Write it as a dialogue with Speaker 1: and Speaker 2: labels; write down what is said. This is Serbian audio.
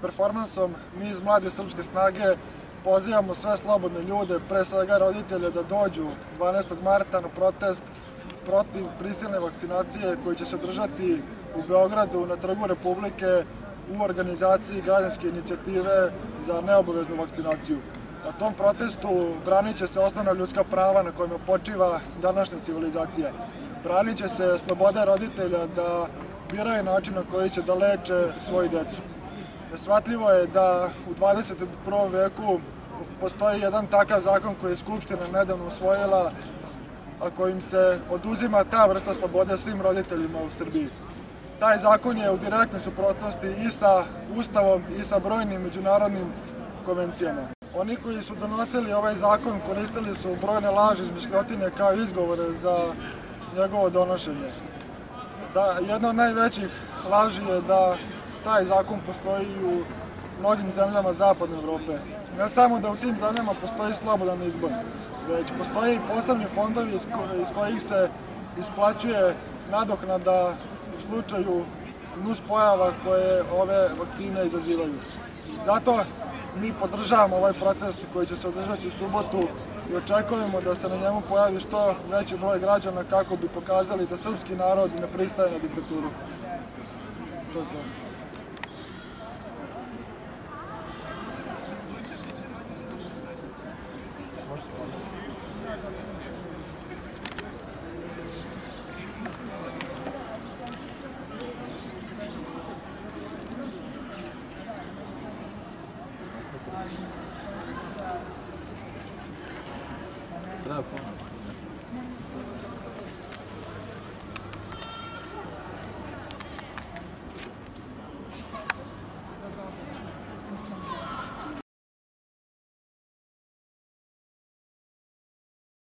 Speaker 1: Performansom mi iz Mlade srpske snage pozivamo sve slobodne ljude, pre svega roditelje, da dođu 12. marta na protest protiv prisilne vakcinacije koji će se održati u Beogradu na Trgu Republike u organizaciji građanske inicijative za neobaveznu vakcinaciju. Na tom protestu branit će se osnovna ljudska prava na kojima počiva današnja civilizacija. Branit će se sloboda roditelja da biraju način na koji će da leče svoju decu. Neshvatljivo je da u 21. veku postoji jedan takav zakon koji je Skupština nedavno usvojila, a kojim se oduzima ta vrsta slobode svim roditeljima u Srbiji. Taj zakon je u direktnoj suprotnosti i sa Ustavom i sa brojnim međunarodnim konvencijama. Oni koji su donosili ovaj zakon koristili su brojne laži, izmišljotine kao izgovore za njegovo donošenje. Jedna od najvećih laži je da taj zakon postoji u mnogim zemljama zapadne Evrope. Ne samo da u tim zemljama postoji slobodan izbor, već postoje i posebni fondovi iz kojih se isplaćuje nadoknada u slučaju nuspojava koje ove vakcine izazivaju. Zato mi podržavamo ovaj protest koji će se održati u subotu i očekujemo da se na njemu pojavi što veći broj građana kako bi pokazali da srpski narod ne pristaje na diktaturu. To je to. Može se